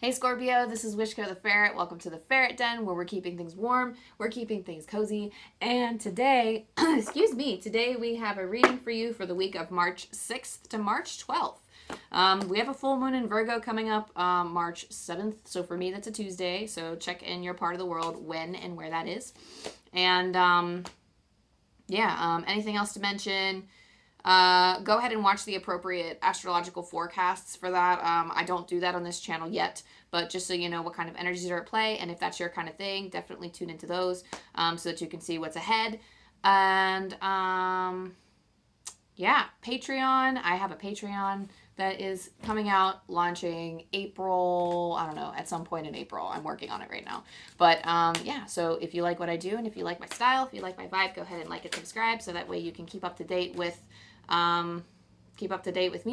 Hey Scorpio, this is Wishko the Ferret. Welcome to the Ferret Den where we're keeping things warm, we're keeping things cozy. And today, today we have a reading for you for the week of March 6th to March 12th. We have a full moon in Virgo coming up March 7th. So for me, that's a Tuesday. So check in your part of the world when and where that is. And anything else to mention? Go ahead and watch the appropriate astrological forecasts for that. I don't do that on this channel yet, but just so you know what kind of energies are at play, and if that's your kind of thing, definitely tune into those so that you can see what's ahead. And Patreon. I have a Patreon that is coming out, launching April, I don't know, at some point in April. I'm working on it right now. But so if you like what I do and if you like my style, if you like my vibe, go ahead and like and subscribe so that way you can keep up to date with me, keep up to date with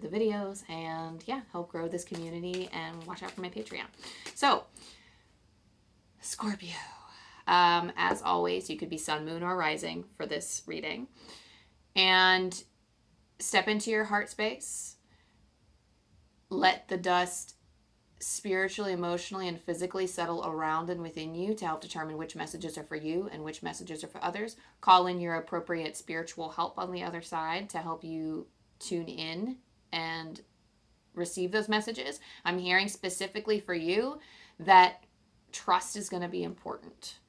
the videos, and help grow this community and watch out for my Patreon. So, Scorpio. As always, you could be sun, moon, or rising for this reading. And step into your heart space. Let the dust spiritually, emotionally, and physically settle around and within you to help determine which messages are for you and which messages are for others. Call in your appropriate spiritual help on the other side to help you tune in and receive those messages. I'm hearing specifically for you that trust is going to be important.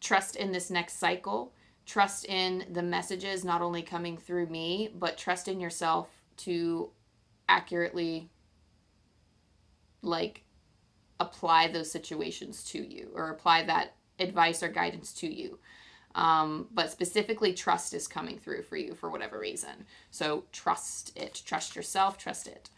Trust in this next cycle. Trust in the messages not only coming through me, but trust in yourself to accurately apply those situations to you, or apply that advice or guidance to you. But specifically, trust is coming through for you for whatever reason. So trust it. Trust yourself. Trust it.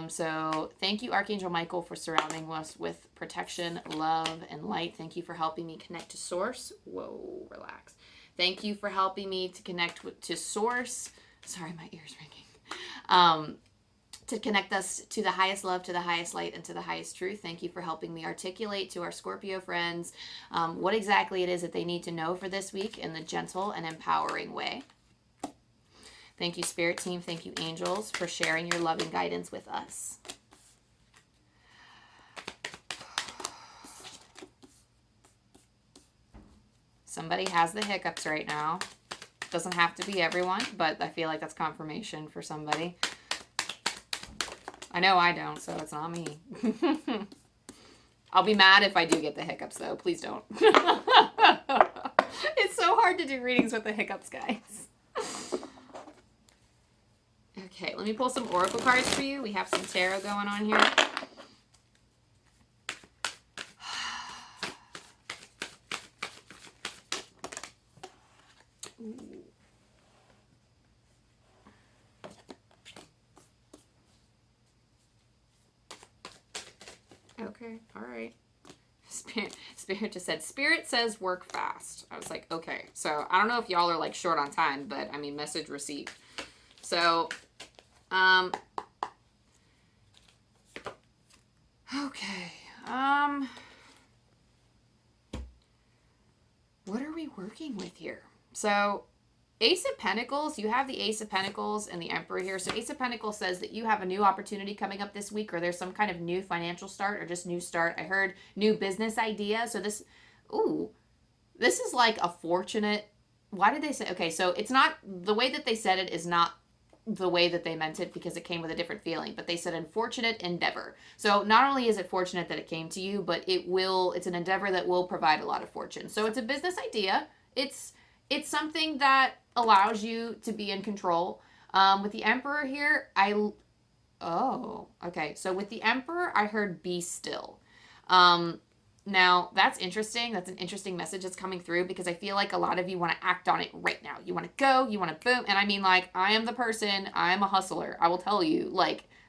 So thank you, Archangel Michael, for surrounding us with protection, love, and light. Thank you for helping me connect to Source. Whoa, relax. Thank you for helping me to connect to Source. Sorry, my ear's ringing. To connect us to the highest love, to the highest light, and to the highest truth. Thank you for helping me articulate to our Scorpio friends what exactly it is that they need to know for this week in the gentle and empowering way. Thank you, Spirit Team. Thank you, Angels, for sharing your loving guidance with us. Somebody has the hiccups right now. Doesn't have to be everyone, but I feel like that's confirmation for somebody. I know I don't, so it's not me. I'll be mad if I do get the hiccups, though. Please don't. It's so hard to do readings with the hiccups, guys. Okay, let me pull some oracle cards for you. We have some tarot going on here. Okay, all right. Spirit just said, Spirit says work fast. I was like, okay. So I don't know if y'all are short on time, but I mean, message received. So, okay. What are we working with here? So, Ace of Pentacles, you have the Ace of Pentacles and the Emperor here. So Ace of Pentacles says that you have a new opportunity coming up this week, or there's some kind of new financial start or just new start. I heard new business idea. So this is like a fortunate, why did they say, okay, so it's not, the way that they said it is not the way that they meant it because it came with a different feeling, but they said unfortunate endeavor. So not only is it fortunate that it came to you, but it's an endeavor that will provide a lot of fortune. So it's a business idea. It's something that allows you to be in control. With the Emperor here, so with the Emperor, I heard be still. Now, that's interesting. That's an interesting message that's coming through because I feel like a lot of you want to act on it right now. You want to go, you want to boom. And I mean, I am the person, I am a hustler. I will tell you,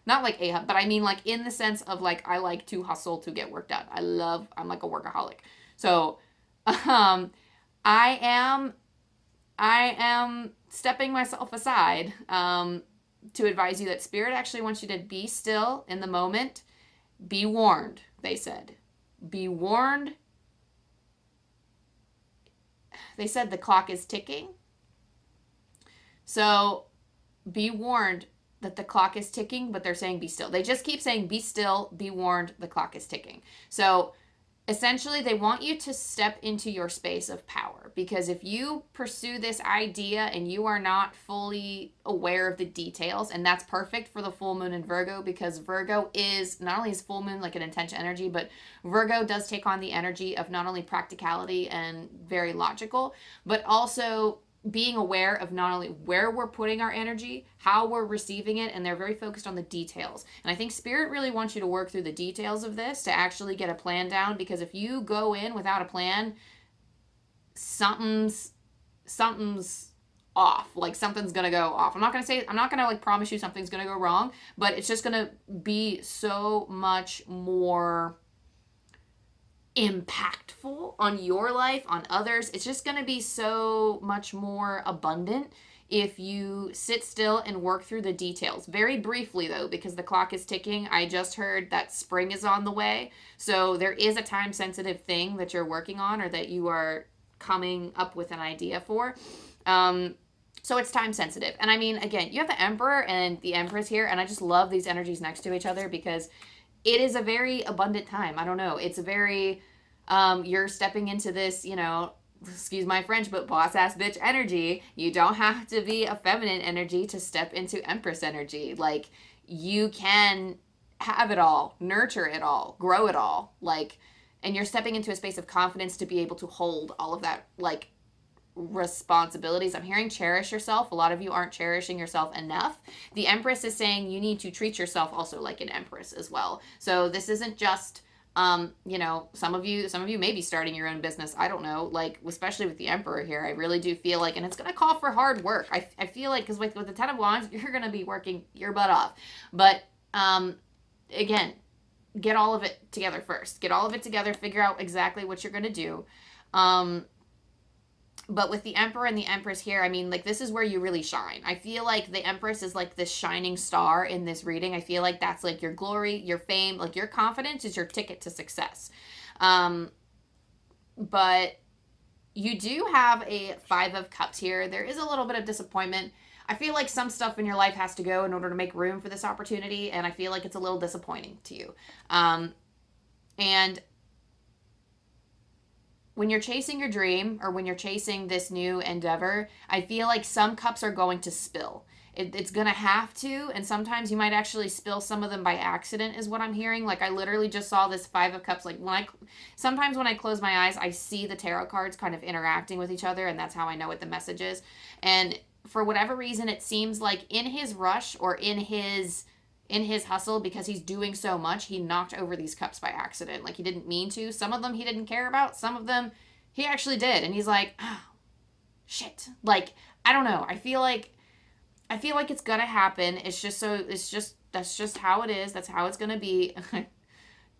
not like a, but I mean, in the sense of, I like to hustle to get work done. I'm like a workaholic. So, I am stepping myself aside to advise you that Spirit actually wants you to be still in the moment. Be warned, they said. Be warned. They said the clock is ticking. So be warned. that the clock is ticking, but they're saying be still. They just keep saying be still, be warned, the clock is ticking. So essentially, they want you to step into your space of power, because if you pursue this idea and you are not fully aware of the details, and that's perfect for the full moon in Virgo, because Virgo is not only is full moon like an intention energy, but Virgo does take on the energy of not only practicality and very logical, but also being aware of not only where we're putting our energy, how we're receiving it, and they're very focused on the details. And I think Spirit really wants you to work through the details of this to actually get a plan down, because if you go in without a plan, something's off. Like something's gonna go off. I'm not gonna like promise you something's gonna go wrong, but it's just gonna be so much more impactful on your life, on others. It's just going to be so much more abundant if you sit still and work through the details. Very briefly though, because the clock is ticking, I just heard that spring is on the way. So there is a time sensitive thing that you're working on, or that you are coming up with an idea for. So it's time sensitive. And I mean, again, you have the Emperor and the Empress here, and I just love these energies next to each other, because it is a very abundant time. I don't know. It's a very, you're stepping into this, you know, excuse my French, but boss ass bitch energy. You don't have to be a feminine energy to step into Empress energy. Like, you can have it all, nurture it all, grow it all. Like, and you're stepping into a space of confidence to be able to hold all of that, like, responsibilities. I'm hearing cherish yourself. A lot of you aren't cherishing yourself enough. The Empress is saying you need to treat yourself also like an Empress as well. So this isn't just you know, some of you may be starting your own business. I don't know, like, especially with the Emperor here, I really do feel like, and it's going to call for hard work. I feel like, because with the Ten of Wands, you're going to be working your butt off. But again, get all of it together first. Get all of it together, figure out exactly what you're going to do. But with the Emperor and the Empress here, I mean, like, this is where you really shine. I feel like the Empress is like this shining star in this reading. I feel like that's like your glory, your fame, like your confidence is your ticket to success. But you do have a Five of Cups here. There is a little bit of disappointment. I feel like some stuff in your life has to go in order to make room for this opportunity, and I feel like it's a little disappointing to you. And when you're chasing your dream, or when you're chasing this new endeavor, I feel like some cups are going to spill. It's going to have to, and sometimes you might actually spill some of them by accident, is what I'm hearing. Like, I literally just saw this Five of Cups. Like, sometimes when I close my eyes, I see the tarot cards kind of interacting with each other, and that's how I know what the message is. And for whatever reason, it seems like in his rush, or in his hustle, because he's doing so much, he knocked over these cups by accident. Like, he didn't mean to. Some of them he didn't care about. Some of them he actually did. And he's like, oh, shit. Like, I don't know. I feel like it's gonna happen. That's just how it is. That's how it's gonna be.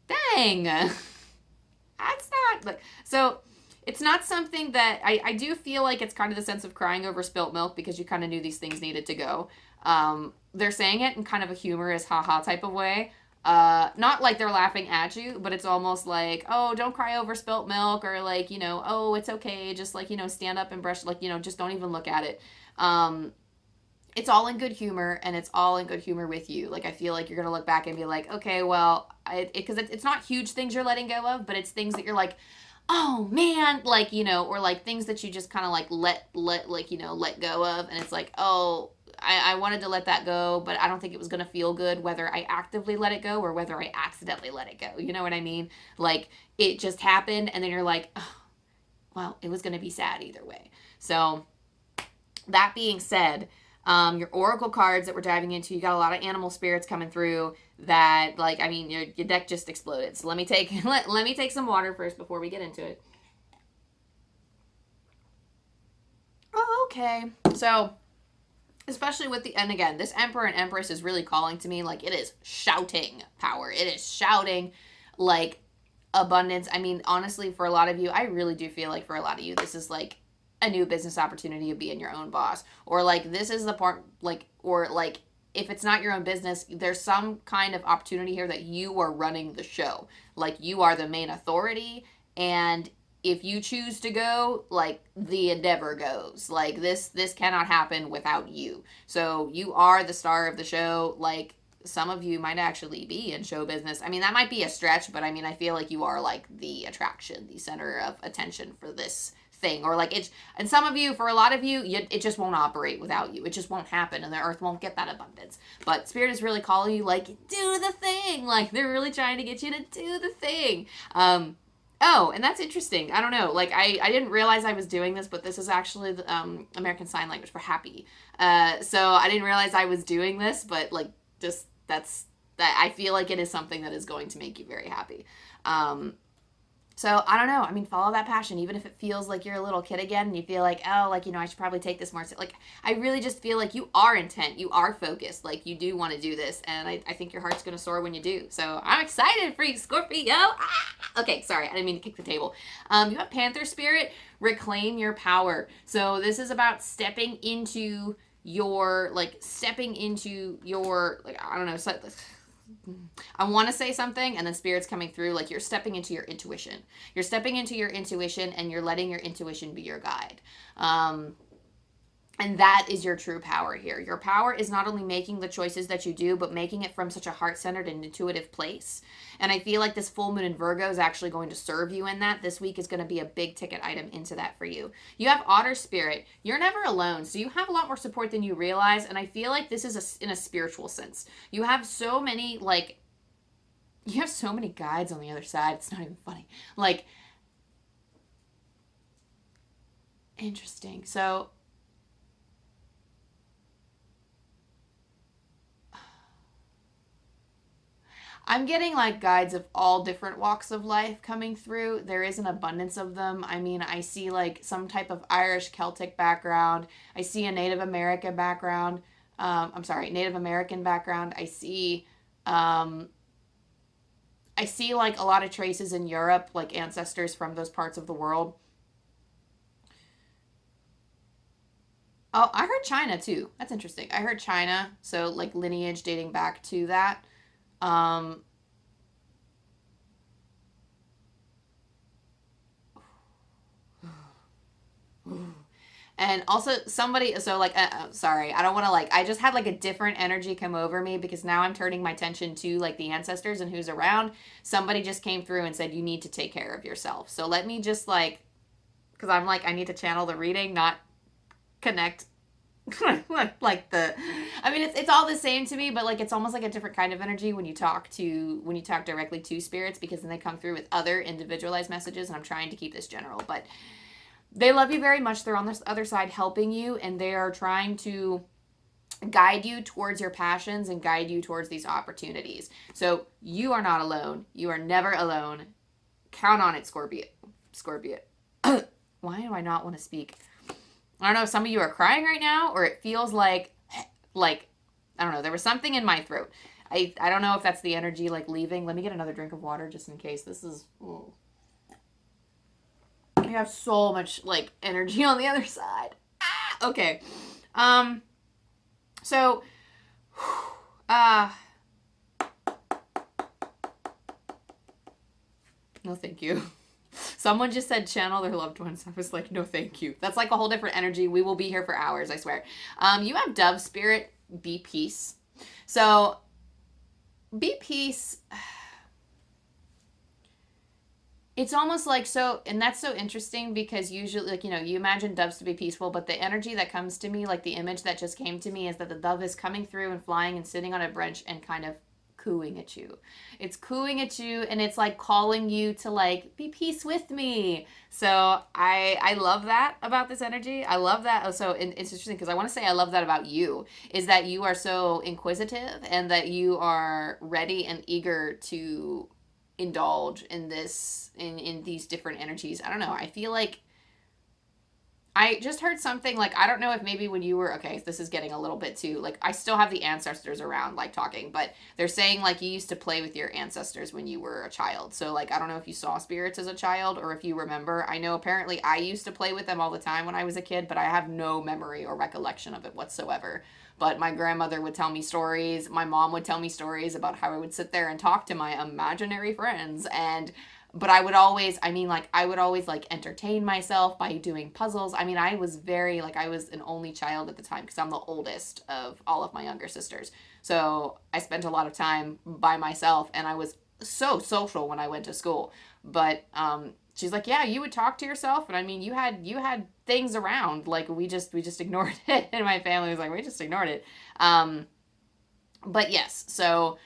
Dang. That's not, like, so it's not something that, I do feel like it's kind of the sense of crying over spilt milk, because you kind of knew these things needed to go. They're saying it in kind of a humorous haha type of way. Not like they're laughing at you, but it's almost like, oh, don't cry over spilt milk, or like, you know, oh, it's okay. Just like, you know, stand up and brush, like, you know, just don't even look at it. It's all in good humor, and it's all in good humor with you. Like, I feel like you're going to look back and be like, okay, well, because it's not huge things you're letting go of, but it's things that you're like, oh man, like, you know, or like things that you just kind of like let go of. And it's like, oh, I wanted to let that go, but I don't think it was going to feel good whether I actively let it go or whether I accidentally let it go. You know what I mean? Like, it just happened, and then you're like, oh, well, it was going to be sad either way. So that being said, your oracle cards that we're diving into, you got a lot of animal spirits coming through that, like, I mean, your deck just exploded. So let me take some water first before we get into it. Oh, okay. So, especially with and again, this Emperor and Empress is really calling to me. Like, it is shouting power. It is shouting, like, abundance. I mean, honestly, for a lot of you, I really do feel like for a lot of you, this is like a new business opportunity of being your own boss. Or like, this is the part, like, or like, if it's not your own business, there's some kind of opportunity here that you are running the show. Like, you are the main authority, and if you choose to go, like, the endeavor goes. Like, this cannot happen without you. So you are the star of the show. Like, some of you might actually be in show business. I mean, that might be a stretch, but I mean, I feel like you are like the attraction, the center of attention for this thing. Or like it's, and some of you, for a lot of you, it just won't operate without you. It just won't happen, and the earth won't get that abundance. But Spirit is really calling you, like, do the thing. Like, they're really trying to get you to do the thing. Oh, and that's interesting. I don't know. Like, I didn't realize I was doing this, but this is actually the American Sign Language for happy. So I didn't realize I was doing this, but like, just that I feel like it is something that is going to make you very happy. So I don't know. I mean, follow that passion, even if it feels like you're a little kid again and you feel like, oh, like, you know, I should probably take this more. Like, I really just feel like you are intent. You are focused. Like, you do want to do this. And I think your heart's going to soar when you do. So I'm excited for you, Scorpio. Okay, sorry. I didn't mean to kick the table. You have Panther Spirit, reclaim your power. So this is about stepping into your, like, I don't know, so, I want to say something, and then Spirit's coming through, like, you're stepping into your intuition. You're stepping into your intuition, and you're letting your intuition be your guide. And that is your true power here. Your power is not only making the choices that you do, but making it from such a heart-centered and intuitive place. And I feel like this full moon in Virgo is actually going to serve you in that. This week is going to be a big ticket item into that for you. You have Otter Spirit. You're never alone, so you have a lot more support than you realize. And I feel like this is in a spiritual sense. You have so many, like, you have so many guides on the other side. It's not even funny. Like, interesting. So I'm getting like guides of all different walks of life coming through. There is an abundance of them. I mean, I see like some type of Irish Celtic background. I see a Native American background. Native American background. I see like a lot of traces in Europe, like ancestors from those parts of the world. Oh, I heard China too. That's interesting. I heard China, so like lineage dating back to that. Um, and also somebody, so like, sorry, I don't want to like, I just had like a different energy come over me because now I'm turning my attention to like the ancestors and who's around. Somebody just came through and said, you need to take care of yourself. So let me just like, because I'm like, I need to channel the reading, not connect like I mean, it's all the same to me, but like it's almost like a different kind of energy when you talk directly to spirits, because then they come through with other individualized messages, and I'm trying to keep this general, but they love you very much. They're on this other side helping you, and they are trying to guide you towards your passions and guide you towards these opportunities. So you are not alone. You are never alone. Count on it, Scorpio. Why do I not want to speak? I don't know if some of you are crying right now, or it feels like, I don't know, there was something in my throat. I don't know if that's the energy, like, leaving. Let me get another drink of water just in case. This is, I have so much, like, energy on the other side. Okay. So, no thank you. Someone just said channel their loved ones. I was like, no, thank you. That's like a whole different energy. We will be here for hours, I swear. You have Dove Spirit, be peace. So, be peace. It's almost like so, and that's so interesting because usually, like, you know, you imagine doves to be peaceful, but the energy that comes to me, like the image that just came to me, is that the dove is coming through and flying and sitting on a branch and kind of cooing at you. It's cooing at you, and it's like calling you to like be peace with me. So I love that about this energy. I love that. So it's interesting because I want to say I love that about you, is that you are so inquisitive and that you are ready and eager to indulge in this, in these different energies. I don't know. I feel like I just heard something, like, I don't know if maybe when you were, okay, this is getting a little bit too, like, I still have the ancestors around, like, talking, but they're saying, like, you used to play with your ancestors when you were a child. So, like, I don't know if you saw spirits as a child or if you remember. I know apparently I used to play with them all the time when I was a kid, but I have no memory or recollection of it whatsoever. But my grandmother would tell me stories. My mom would tell me stories about how I would sit there and talk to my imaginary friends, and but I would always, like entertain myself by doing puzzles. I mean, I was very, like, I was an only child at the time because I'm the oldest of all of my younger sisters. So I spent a lot of time by myself, and I was so social when I went to school. But she's like, yeah, you would talk to yourself, and I mean, you had things around, like we just ignored it, and my family was like, we just ignored it. But yes, so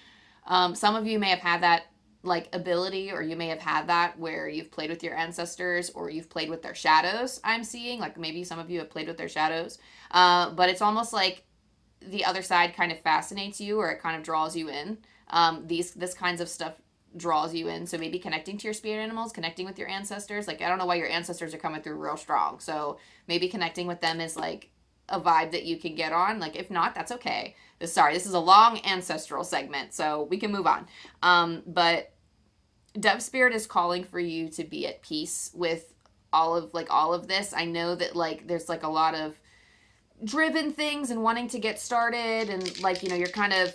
some of you may have had that like ability, or you may have had that where you've played with your ancestors or you've played with their shadows. I'm seeing, like, maybe some of you have played with their shadows, but it's almost like the other side kind of fascinates you, or it kind of draws you in. This kinds of stuff draws you in. So maybe connecting to your spirit animals, connecting with your ancestors. Like, I don't know why your ancestors are coming through real strong, so maybe connecting with them is like a vibe that you can get on. Like, if not, that's okay. This is a long ancestral segment, so we can move on. But Dove Spirit is calling for you to be at peace with all of this. I know that, like, there's like a lot of driven things and wanting to get started, and like, you're kind of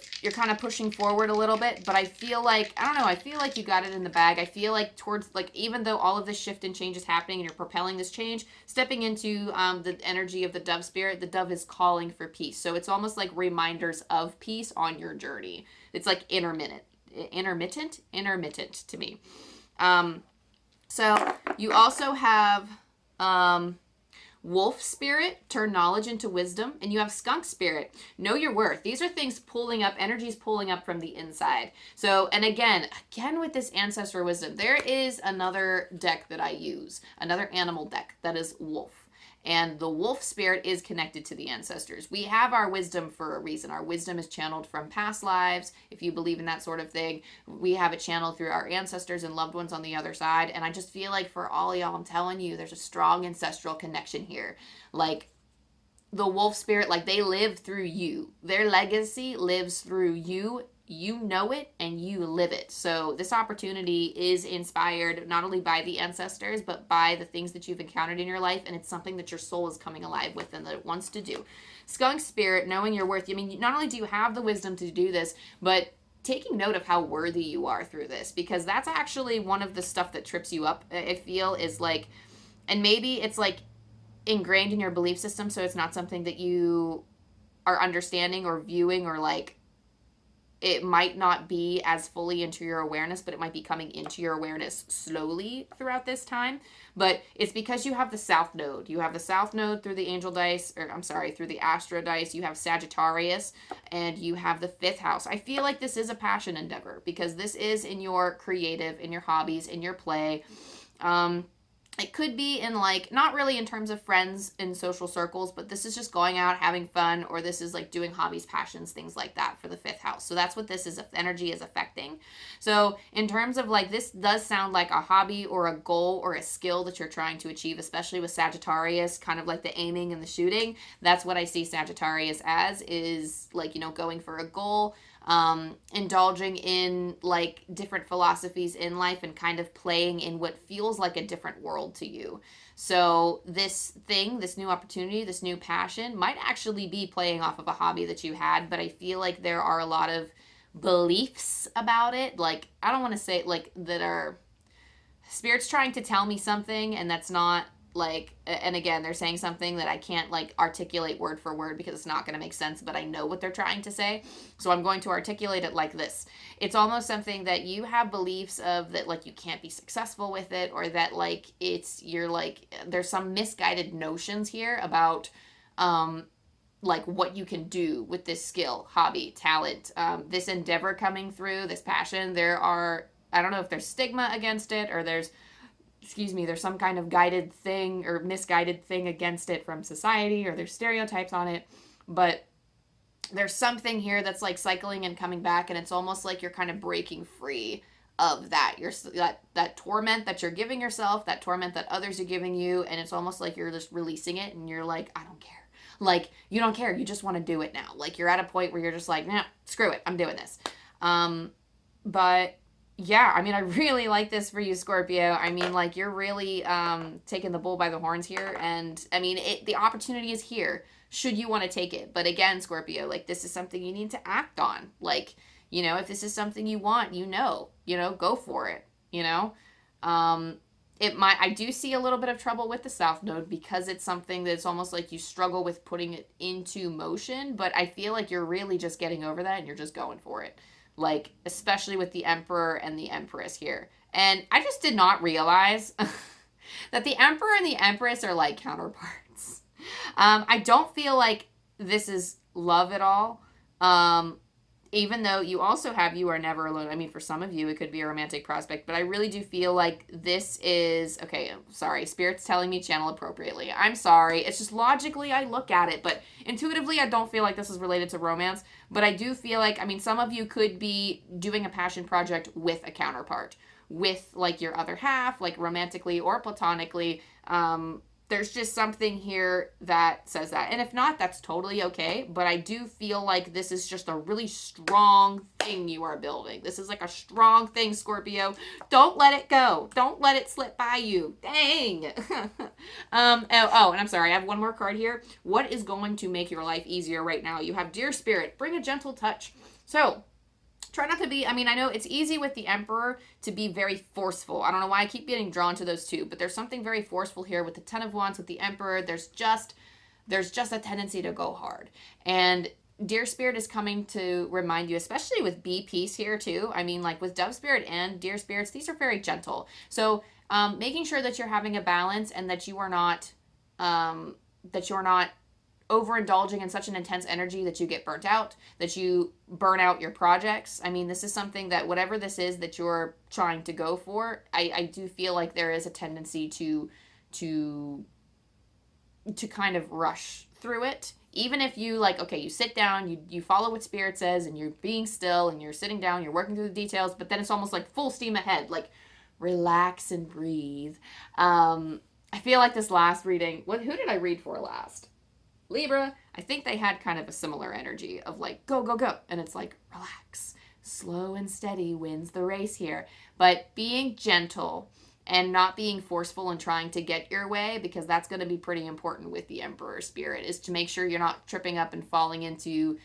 pushing forward a little bit, but I feel like, I don't know, I feel like you got it in the bag. I feel like towards, like, even though all of this shift and change is happening and you're propelling this change, stepping into the energy of the Dove Spirit, the dove is calling for peace. So it's almost like reminders of peace on your journey. It's like intermittent to me. So you also have Wolf Spirit, turn knowledge into wisdom, and you have Skunk Spirit, know your worth. These are things pulling up, energies pulling up from the inside. So, and again with this ancestor wisdom, there is another deck that I use, another animal deck that is Wolf. And the Wolf Spirit is connected to the ancestors. We have our wisdom for a reason. Our wisdom is channeled from past lives. If you believe in that sort of thing, we have it channeled through our ancestors and loved ones on the other side. And I just feel like for all y'all, I'm telling you, there's a strong ancestral connection here. Like, the Wolf Spirit, like, they live through you. Their legacy lives through you. You know it and you live it. So this opportunity is inspired not only by the ancestors, but by the things that you've encountered in your life, and it's something that your soul is coming alive with and that it wants to do. Skunk Spirit, knowing your worth. I mean, not only do you have the wisdom to do this, but taking note of how worthy you are through this, because that's actually one of the stuff that trips you up, I feel, is like, and maybe it's like ingrained in your belief system, so it's not something that you are understanding or viewing, or like, it might not be as fully into your awareness, but it might be coming into your awareness slowly throughout this time. But it's because you have the South Node. You have the South Node through the Angel Dice, through the Astro Dice. You have Sagittarius, and you have the 5th house. I feel like this is a passion endeavor, because this is in your creative, in your hobbies, in your play. It could be in, like, not really in terms of friends and social circles, but this is just going out, having fun, or this is like doing hobbies, passions, things like that for the 5th house. So that's what this is, energy is affecting. So in terms of, like, this does sound like a hobby or a goal or a skill that you're trying to achieve, especially with Sagittarius, kind of like the aiming and the shooting. That's what I see Sagittarius as, is like, going for a goal, indulging in, like, different philosophies in life and kind of playing in what feels like a different world to you. So this new opportunity, this new passion might actually be playing off of a hobby that you had, but I feel like there are a lot of beliefs about it. Like, I don't want to say, like, that are Spirit's trying to tell me something, and that's not, like, and again, they're saying something that I can't, like, articulate word for word because it's not going to make sense, but I know what they're trying to say. So I'm going to articulate it like this. It's almost something that you have beliefs of, that, like, you can't be successful with it, or that, like, you're like, there's some misguided notions here about, like, what you can do with this skill, hobby, talent, this endeavor coming through, this passion. I don't know if there's stigma against it, or there's some kind of guided thing or misguided thing against it from society, or there's stereotypes on it, but there's something here that's, like, cycling and coming back, and it's almost like you're kind of breaking free of that. That torment that you're giving yourself, that torment that others are giving you, and it's almost like you're just releasing it, and you're like, I don't care. Like, you don't care, you just want to do it now. Like, you're at a point where you're just like, nah, screw it, I'm doing this. But yeah, I mean, I really like this for you, Scorpio. I mean, like, you're really taking the bull by the horns here. And, I mean, the opportunity is here, should you want to take it. But again, Scorpio, like, this is something you need to act on. Like, if this is something you want, go for it, I do see a little bit of trouble with the South Node because it's something that's almost like you struggle with putting it into motion, but I feel like you're really just getting over that and you're just going for it. Like, especially with the Emperor and the Empress here. And I just did not realize that the Emperor and the Empress are like counterparts. I don't feel like this is love at all. Even though you also have You Are Never Alone. I mean, for some of you, it could be a romantic prospect, but I really do feel like this is, okay, sorry, Spirit's telling me channel appropriately. I'm sorry. It's just logically I look at it, but intuitively I don't feel like this is related to romance, but I do feel like, I mean, some of you could be doing a passion project with a counterpart, with like your other half, like romantically or platonically. There's just something here that says that. And if not, that's totally okay. But I do feel like this is just a really strong thing you are building. This is like a strong thing, Scorpio. Don't let it go. Don't let it slip by you. Dang. And I'm sorry. I have one more card here. What is going to make your life easier right now? You have Dear Spirit, bring a gentle touch. So, try not to be, I mean, I know it's easy with the Emperor to be very forceful. I don't know why I keep getting drawn to those two, but there's something very forceful here with the Ten of Wands, with the Emperor. There's just a tendency to go hard. And Dear Spirit is coming to remind you, especially with Be Peace here too. I mean, like with Dove Spirit and Dear Spirits, these are very gentle. So making sure that you're having a balance and that you are not, overindulging in such an intense energy that you get burnt out, that you burn out your projects. I mean, this is something that whatever this is that you're trying to go for, I do feel like there is a tendency to kind of rush through it. Even if you like, okay, you sit down, you follow what Spirit says and you're being still and you're sitting down, you're working through the details, but then it's almost like full steam ahead, like relax and breathe. I feel like this last reading, who did I read for last? Libra, I think they had kind of a similar energy of like, go, go, go. And it's like, relax. Slow and steady wins the race here. But being gentle and not being forceful and trying to get your way, because that's going to be pretty important with the Emperor Spirit, is to make sure you're not tripping up and falling into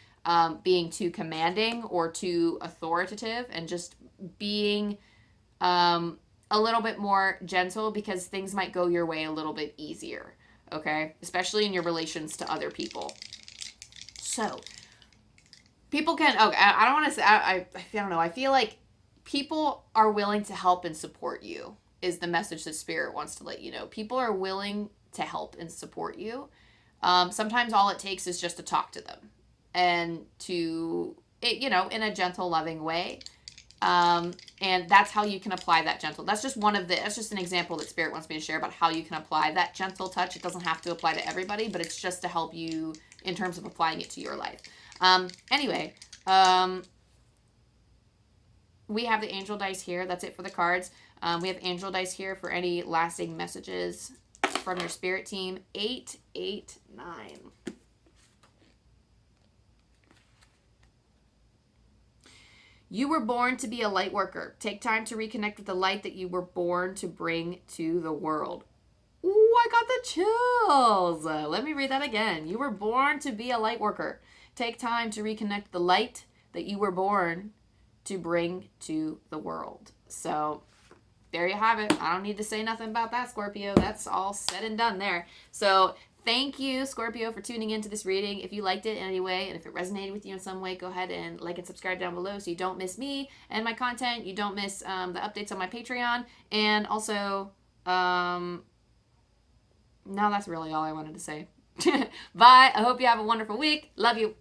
being too commanding or too authoritative, and just being a little bit more gentle, because things might go your way a little bit easier. Okay, especially in your relations to other people. So, people can, I don't want to say, I don't know, I feel like people are willing to help and support you, is the message that Spirit wants to let you know. People are willing to help and support you. Sometimes all it takes is just to talk to them, and to, in a gentle, loving way. And that's how you can apply that gentle. That's just an example that Spirit wants me to share about how you can apply that gentle touch. It doesn't have to apply to everybody, but it's just to help you in terms of applying it to your life. Anyway, we have the angel dice here. That's it for the cards. We have angel dice here for any lasting messages from your Spirit team. 8, 8, 9. You were born to be a light worker. Take time to reconnect with the light that you were born to bring to the world. Ooh, I got the chills. Let me read that again. You were born to be a light worker. Take time to reconnect with the light that you were born to bring to the world. So there you have it. I don't need to say nothing about that, Scorpio. That's all said and done there. So thank you, Scorpio, for tuning into this reading. If you liked it in any way, and if it resonated with you in some way, go ahead and like and subscribe down below so you don't miss me and my content. You don't miss the updates on my Patreon. And also, no, that's really all I wanted to say. Bye. I hope you have a wonderful week. Love you.